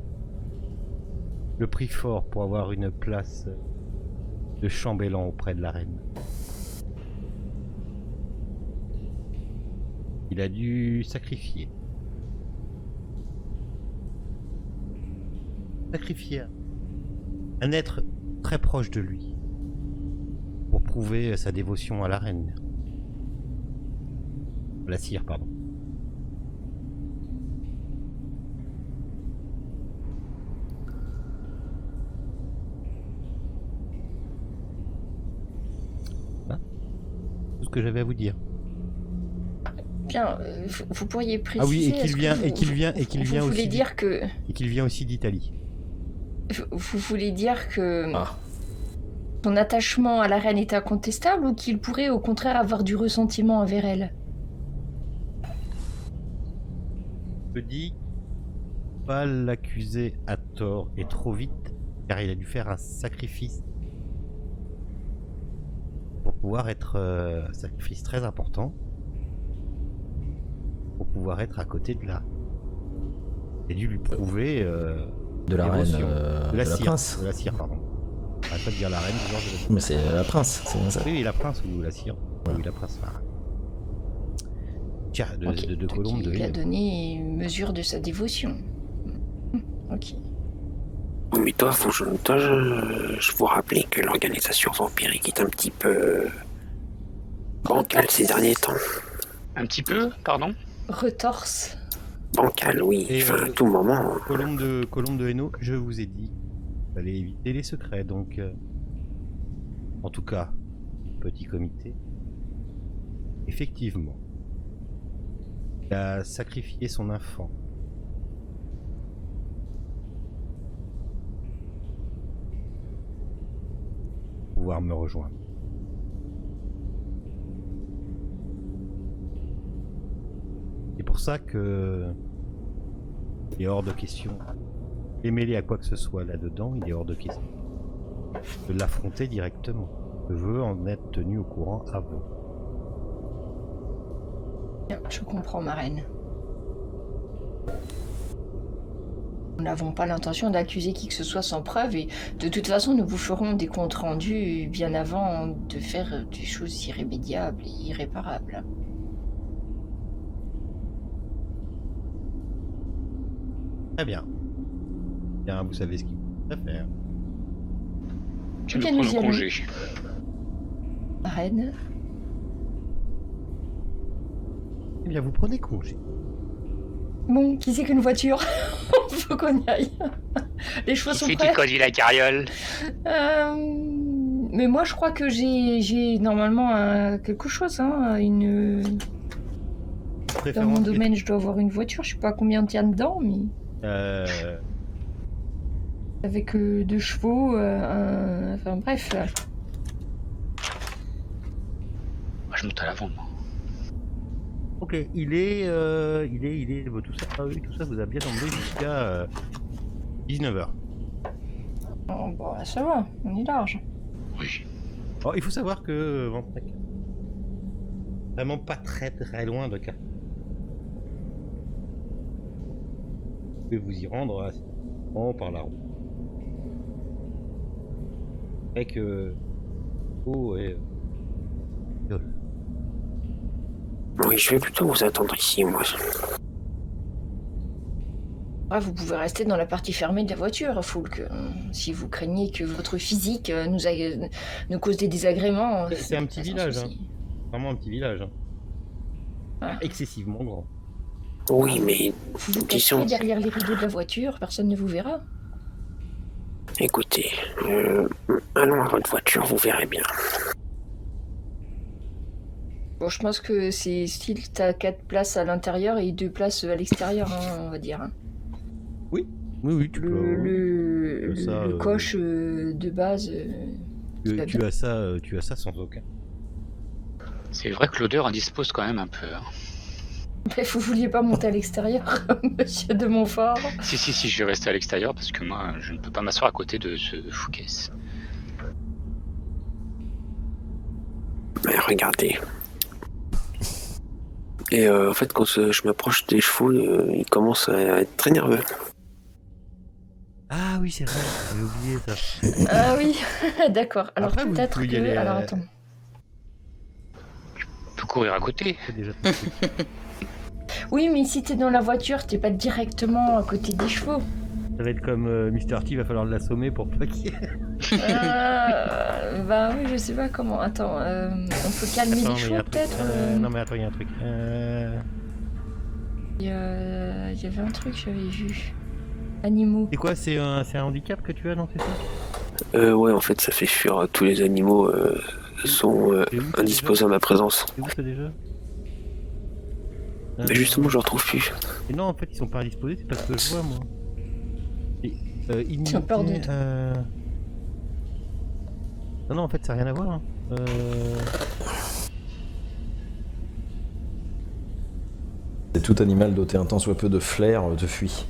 le prix fort pour avoir une place de chambellan auprès de la reine. Il a dû sacrifier un être très proche de lui pour prouver sa dévotion à la reine. La cire, pardon. Voilà. Tout ce que j'avais à vous dire. Bien, vous pourriez préciser. Ah oui, et qu'il est-ce que vient, vous- et qu'il vient, et qu'il vient Vous aussi, voulez dire que. et qu'il vient aussi d'Italie. Vous voulez dire que. Ah. Son attachement à la reine est incontestable ou qu'il pourrait au contraire avoir du ressentiment envers elle? Je dis pas l'accuser à tort et trop vite, car il a dû faire un sacrifice pour pouvoir être un sacrifice très important pour pouvoir être à côté de là. Il a dû lui prouver De la reine, dévotion. de la cire, prince. de la cire, pardon. Arrête pas de dire la reine, genre de... Mais c'est la prince, c'est bien ça. Oui, la prince ou la cire. Voilà. Oui, la prince. Enfin, tiens, de Ok, donc Colombe de il a Hainaut. donné mesure de sa dévotion. Ok. Oui, mais toi, je vous rappelais que l'organisation vampirique est un petit peu bancale ces derniers temps. Un petit peu, pardon. Retorse. Bancale, oui. Et, Enfin, à tout moment. Colombe de Hainaut, je vous ai dit, il fallait éviter les secrets, donc... en tout cas, petit comité, effectivement, il a sacrifié son enfant. Pour pouvoir me rejoindre. C'est pour ça que il est hors de question. Et mêlé à quoi que ce soit là-dedans, il est hors de question de l'affronter directement. Je veux en être tenu au courant avant. Bien, je comprends, ma reine. Nous n'avons pas l'intention d'accuser qui que ce soit sans preuve et de toute façon nous vous ferons des comptes rendus bien avant de faire des choses irrémédiables et irréparables. Très bien. Bien, vous savez ce qu'il faut faire. Tu Bien, nous nous prends y nos allons. congés. Ma reine, Eh bien, vous prenez congé. bon, qui c'est qu'une voiture? Faut qu'on y aille. Les chevaux Qui sont c'est prêts. qui conduit la carriole? Mais moi je crois que j'ai normalement quelque chose, hein, dans Préférence mon domaine je dois avoir une voiture, je sais pas combien il y a dedans, mais avec 2 chevaux, enfin bref. Moi, je monte à l'avant, moi. ok, il est tout ça, ah oui, tout ça vous a bien emmené jusqu'à 19h. Oh, bah, ça va, on est large. Oui. Oh, il faut savoir que Ventrec, vraiment pas très loin de Car. Vous pouvez vous y rendre par la route. Avec oh et Oui, je vais plutôt vous attendre ici, moi. Ouais, vous pouvez rester dans la partie fermée de la voiture, Foulk. Si vous craignez que votre physique nous cause des désagréments. C'est un petit pas sans village, souci. vraiment un petit village. Ah. Excessivement grand. Oui, mais Vous vous disons, cachez derrière les rideaux de la voiture, personne ne vous verra. écoutez, allons à votre voiture, vous verrez bien. Bon, je pense que c'est style, t'as 4 places à l'intérieur et 2 places à l'extérieur, hein, on va dire. Oui, tu peux. Le coche de base. Tu as ça sans aucun. C'est vrai que l'odeur indispose quand même un peu. Hein. Mais vous vouliez pas monter à l'extérieur, monsieur de Montfort? Si, je vais rester à l'extérieur parce que moi, je ne peux pas m'asseoir à côté de ce Fouquet. Mais regardez. Et en fait, quand je m'approche des chevaux, ils commencent à être très nerveux. Ah oui, c'est vrai, j'avais oublié ça. Ah oui, d'accord. Alors Après, vous peut-être pouvez y que... aller, Alors attends. Je peux courir à côté. C'est déjà Oui, mais si t'es dans la voiture, t'es pas directement à côté des chevaux. Ça va être comme Mr. T, il va falloir l'assommer pour pas qu'il... Bah oui, je sais pas comment. Attends, on peut calmer Attends, les mais chevaux y a un truc. peut-être Non mais attends, il y a un truc. Il y avait un truc que j'avais vu. Animaux. C'est quoi, c'est un handicap que tu as, non, c'est ça? Ouais, en fait, ça fait fuir tous les animaux sont C'est où, ça, indisposés à ma présence. C'est où ça déjà? Mais justement, je ne retrouve plus. Et non, en fait, ils sont pas indisposés, c'est parce que je vois, moi. Et, Ils ont peur de toi. Non, en fait, ça n'a rien à voir. Hein. C'est tout animal doté un tant soit peu de flair te fuit.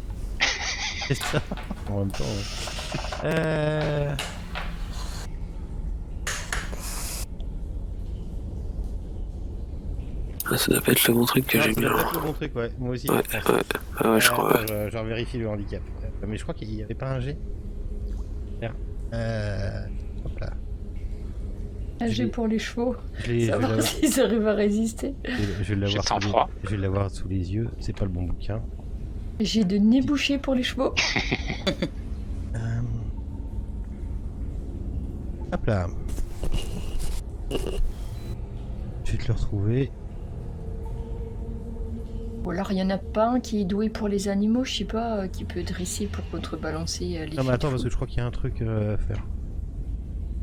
C'est ça. En même temps, ouais. Ah, ça doit pas être le bon truc que j'ai bien. C'est le bon truc, ouais. Moi aussi. Ouais, je crois. Ouais. Je vérifie le handicap. Mais je crois qu'il n'y avait pas un G. Tiens. Hop là. Un jet pour les chevaux. Je Savoir s'ils arrivent à résister. vais l'avoir J'ai de sang-froid. je vais l'avoir sous les yeux. C'est pas le bon bouquin. J'ai de nez bouché pour les chevaux. Hop là. Je vais te le retrouver. Ou alors il y en a pas un qui est doué pour les animaux, je sais pas, qui peut dresser pour contrebalancer les. Non mais attends, parce que je crois qu'il y a un truc à faire.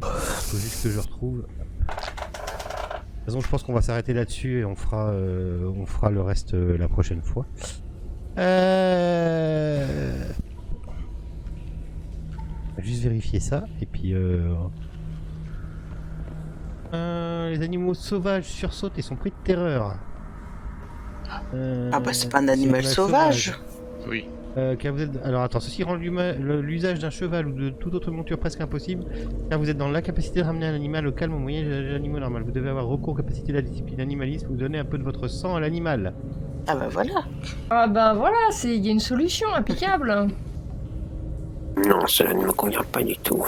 Faut juste que je retrouve. De toute façon, je pense qu'on va s'arrêter là-dessus et on fera le reste la prochaine fois. On va juste vérifier ça et puis les animaux sauvages sursautent et sont pris de terreur. Ah bah c'est pas un animal sauvage. Oui. Car vous êtes... Alors attends, ceci rend l'usage d'un cheval ou de toute autre monture presque impossible, car vous êtes dans l'incapacité de ramener un animal au calme au moyen de l'animal normal. Vous devez avoir recours aux capacités de la discipline animaliste, vous donnez un peu de votre sang à l'animal. Ah bah voilà. Ah bah voilà, il y a une solution applicable. Non, cela ne me convient pas du tout.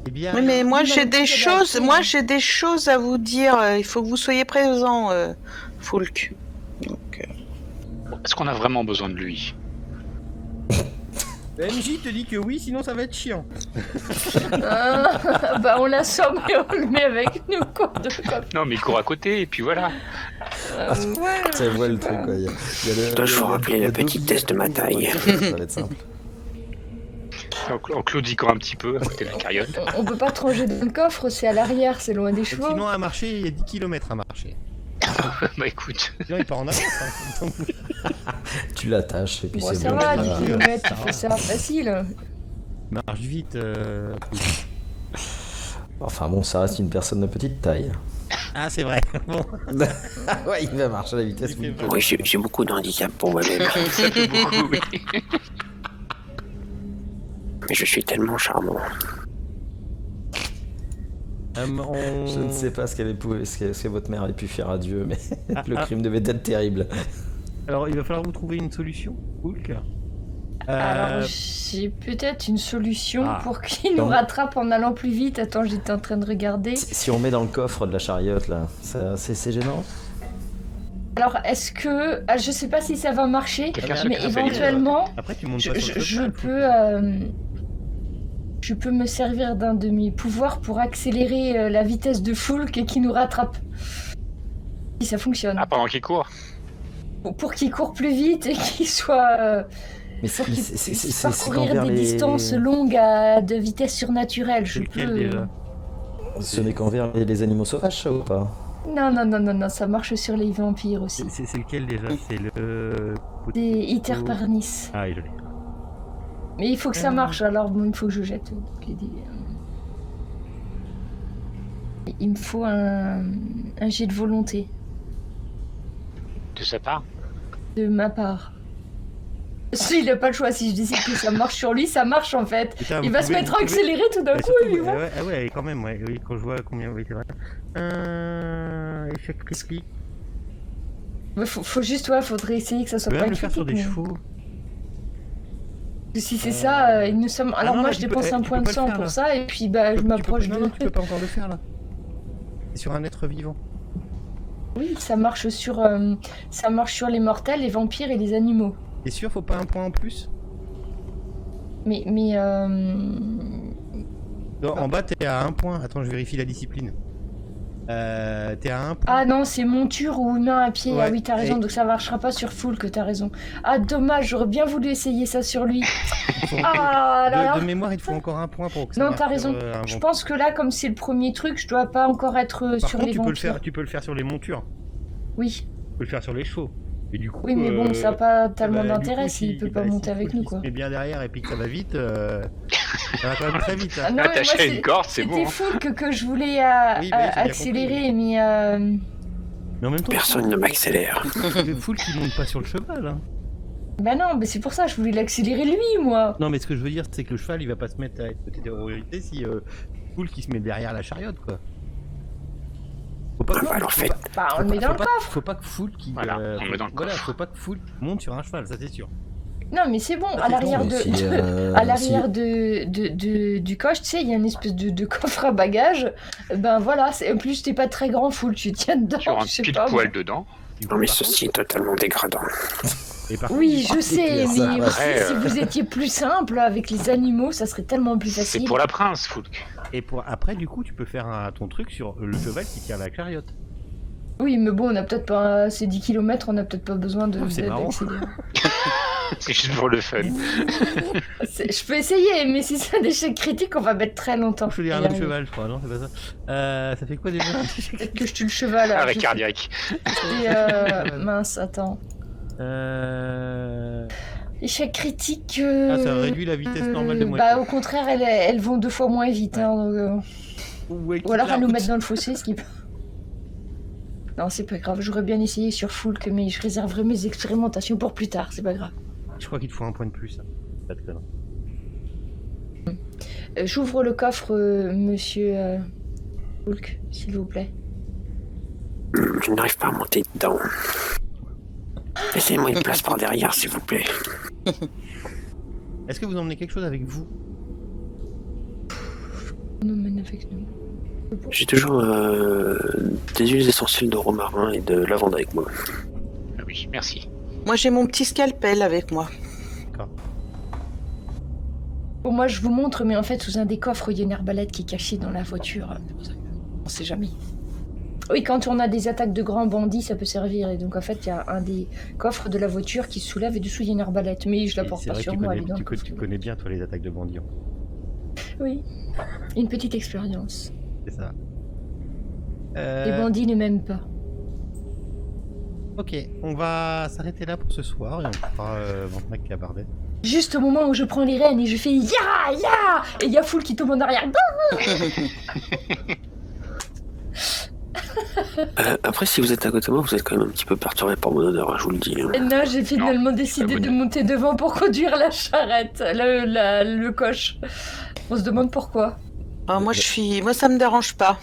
Eh bien... Oui, mais moi Oui, j'ai bah, des c'est choses, la- moi j'ai des choses à vous dire. Il faut que vous soyez présent, Foulk. Donc, Est-ce qu'on a vraiment besoin de lui? MJ te dit que oui, sinon ça va être chiant. Bah on l'assomme et on le met avec nous quoi. Non, mais il court à côté et puis voilà. Ouais. Ça voit le truc, quoi. Il y a Dois-je vous rappeler le petit test de ma taille? Ça va être simple. En claudiquant un petit peu à côté de la carriote. On peut pas te ranger dans le coffre, c'est à l'arrière, c'est loin des chevaux. Sinon à marcher, il y a 10 km à marcher. Bah écoute. Sinon il part en avance. Hein. Tu l'attaches et puis Bon, c'est ça bon. va, tu 10 vas- km, tu fais ça facile. Marche vite. Enfin bon, ça reste une personne de petite taille. Ah c'est vrai. Bon. Ouais, il va marcher à la vitesse où il peut. Oui, j'ai beaucoup de handicap pour moi-même. Ça fait beaucoup, oui. Mais je suis tellement charmant. Je ne sais pas ce que votre mère avait pu faire à Dieu, mais le crime devait être terrible. Alors, il va falloir vous trouver une solution, Hulk. Alors, j'ai peut-être une solution pour qu'il nous Donc- rattrape en allant plus vite. Attends, j'étais en train de regarder. Si on met dans le coffre de la chariote, là, c'est gênant? Alors, est-ce que... Ah, je sais pas si ça va marcher, Quelqu'un se mais crée éventuellement, Après, tu montes pas sur le cheval, je peux me servir d'un de mes pouvoirs pour accélérer la vitesse de Fulk et qui nous rattrape. Si ça fonctionne. Ah, pendant qu'il court. Pour qu'il court plus vite et qu'il soit... Mais pour qu'il c'est puisse quand parcourir vers des les... distances longues à de vitesse surnaturelle. C'est Je lequel peux... déjà? Ce n'est qu'envers les animaux sauvages, ça, ou pas? Non, ça marche sur les vampires aussi. C'est lequel déjà? C'est le... Des Iterparnis. Ah, oui, je l'ai. Mais il faut que ça marche, alors bon, il faut que je jette les dés. Il me faut un jet de volonté De sa part. de ma part. Si, il n'a pas le choix, si je décide que ça marche sur lui, ça marche en fait. Putain, Il vous va se pouvez- mettre vous à pouvez- accélérer tout d'un Bah, coup, surtout, il va. ouais, quand même, ouais. Oui, quand je vois combien... Oui, c'est vrai. Échec critique. Ouais, faut juste, ouais, faudrait essayer que ça Tu soit peux pas même le faire sur des critique, mais- chevaux. Si c'est ça, il nous sommes... Alors non, moi, mais je tu peux- dépense un tu point peux de pas le sang faire, pour là. ça, et puis bah, je m'approche Non, de... tu peux pas encore le faire là. C'est sur un être vivant. Oui, ça marche sur les mortels, les vampires et les animaux. T'es sûr, faut pas un point en plus? Mais Non, en bas, t'es à un point. Attends, je vérifie la discipline. T'es à un point. Ah non, c'est monture ou humain à pied. Ouais, Ah oui, t'as raison, et- donc ça marchera pas sur full, que t'as raison. Ah dommage, j'aurais bien voulu essayer ça sur lui. Ah là là. De mémoire, il te faut encore un point pour que ça Non, marche t'as sur, raison. un Je vampire. pense que là, comme c'est le premier truc, je dois pas encore être Par sur contre, les vampires. tu peux le faire sur les montures. Oui, Tu peux le faire sur les chevaux. Et du coup, oui, mais bon, ça n'a pas tellement du d'intérêt coup, s'il peut pas si monter avec Fulk, nous, il quoi. se met bien derrière et puis que ça va vite, ça va quand même très vite. hein. Ah non, mais moi, Attaché à une corde, c'est bon. C'était full que je voulais Oui, bah oui, j'ai bien accélérer, mais Mais en même temps, Personne ne m'accélère. le full qui monte pas sur le cheval. Hein. bah non, mais c'est pour ça, je voulais l'accélérer lui, moi. Non, mais ce que je veux dire, c'est que le cheval, il va pas se mettre à être côté terrorisé si full qui se met derrière la chariote, quoi. Faut pas Ah, bah, alors faites. Bah, on le met dans le coffre. Faut pas que full qui. Voilà, on le met dans le Voilà, coffre. faut pas que full monte sur un cheval, ça c'est sûr. Non, mais c'est bon, à c'est l'arrière bon, de... Si, À l'arrière du coche, tu sais, il y a une espèce de coffre à bagages. Ben voilà, en plus, t'es pas très grand, full, tu tiens dedans, Sur un je sais pile pas. poil dedans. Non, mais ceci est totalement dégradant. Et par Oui, contre, je sais, ça, mais après, si vous étiez plus simple avec les animaux, ça serait tellement plus C'est facile. pour la prince, Fulk. et pour après, du coup, tu peux faire ton truc sur le cheval qui tire la chariote. Oui, mais bon, on a peut-être pas... Ces 10 km, on a peut-être pas besoin de... Oh, c'est marrant. d'accélérer. C'est juste pour le fun. Je peux essayer, mais si c'est un échec critique, on va mettre très longtemps. Je veux dire à y un autre arriver. cheval, je crois, non? C'est pas ça. Ça fait quoi déjà? Peut-être que je tue le cheval. alors, Arrêt je sais- cardiaque. Et, mince, attends. Échec critique... Ah, ça réduit la vitesse normale de moitié. Bah au contraire, elles vont 2 fois moins vite. Ouais. Hein, donc, ou alors elles nous mettent dans le fossé, ce qui peut... Non, c'est pas grave, j'aurais bien essayé sur Fulk, mais je réserverai mes expérimentations pour plus tard, c'est pas grave. Je crois qu'il te faut un point de plus. Pas de conneries. J'ouvre le coffre, monsieur Fulk, s'il vous plaît. Je n'arrive pas à monter dedans. Laissez-moi une place par derrière, s'il vous plaît. Est-ce que vous emmenez quelque chose avec vous? On nous mène avec nous. J'ai toujours des huiles essentielles de romarin et de lavande avec moi. Ah oui, merci. Moi, j'ai mon petit scalpel avec moi. Bon, moi je vous montre, mais en fait, sous un des coffres, il y a une arbalète qui est cachée dans la voiture. On sait jamais. Oui, quand on a des attaques de grands bandits, ça peut servir. Et donc, en fait, il y a un des coffres de la voiture qui se soulève et dessous, il y a une arbalète. Mais je la Et porte c'est pas vrai sur que moi, elle est dans le tu coffre. connais bien, toi, les attaques de bandits. Oui, une petite expérience. C'est ça. Les bandits ne m'aiment pas. Ok, on va s'arrêter là pour ce soir et on fera Ventmac Cabardet. Juste au moment où je prends les rênes et je fais ya ya, et il y a Foul qui tombe en arrière. Après, si vous êtes à côté de moi, vous êtes quand même un petit peu perturbé par mon odeur, je vous le dis. Et non, j'ai finalement décidé pas de bon. monter devant pour conduire la charrette, le coche. On se demande pourquoi. Ah, moi, ça me dérange pas.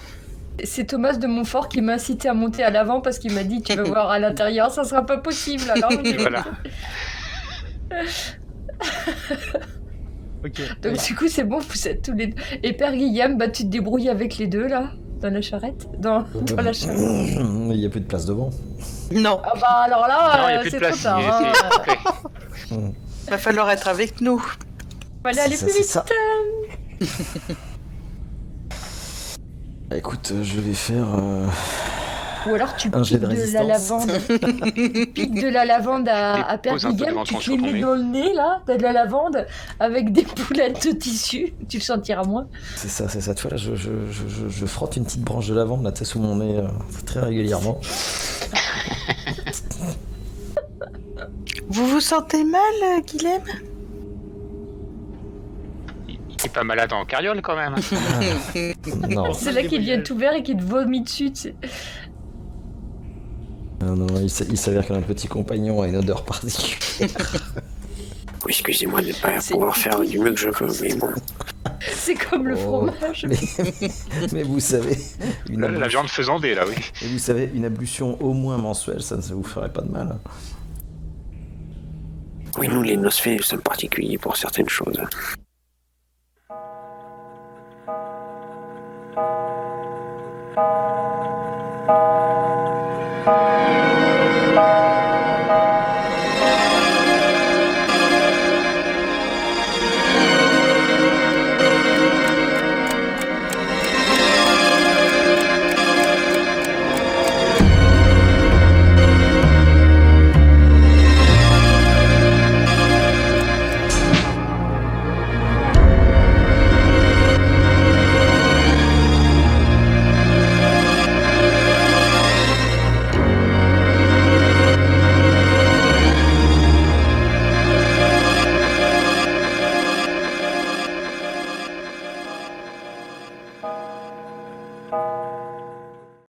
C'est Thomas de Montfort qui m'a incité à monter à l'avant parce qu'il m'a dit tu vas voir à l'intérieur, ça sera pas possible. Alors j'ai- Voilà. Ok. Donc du coup c'est bon, vous êtes tous les deux. Et Père Guillaume, bah tu te débrouilles avec les deux là, dans la charrette, dans la charrette. Il n'y a plus de place devant. Non, Ah bah alors Non, il n'y là, a plus de c'est place. trop tard. il est- Hein. c'est complet. va falloir être avec nous. Fallait aller C'est plus ça, vite. c'est ça. Écoute, je vais faire. Ou alors tu Un jet piques de de la résistance. lavande. Tu piques de la lavande à Père Dépose un peu de Guillaume, tu menton te sur les ton mets nez. dans le nez là, t'as de la lavande avec des poulettes de tissu, tu le sentiras moins. C'est ça, c'est ça. Tu vois, là, je frotte une petite branche de lavande là, tu sais, sous mon nez très régulièrement. Vous vous sentez mal, Guilhem? Il est pas malade en carriole quand même. Non, C'est là qu'il devient tout vert et qu'il te vomit dessus. Tu sais. non, il s'avère que notre petit compagnon a une odeur particulière. Oui, excusez-moi de ne pas C'est pouvoir faire du mieux que je peux, mais bon. C'est comme le Oh. fromage. Mais vous savez, La viande faisandée là, oui. et vous savez, une ablution au moins mensuelle, ça ne vous ferait pas de mal. Oui, nous, les nosphées, nous sommes particuliers pour certaines choses.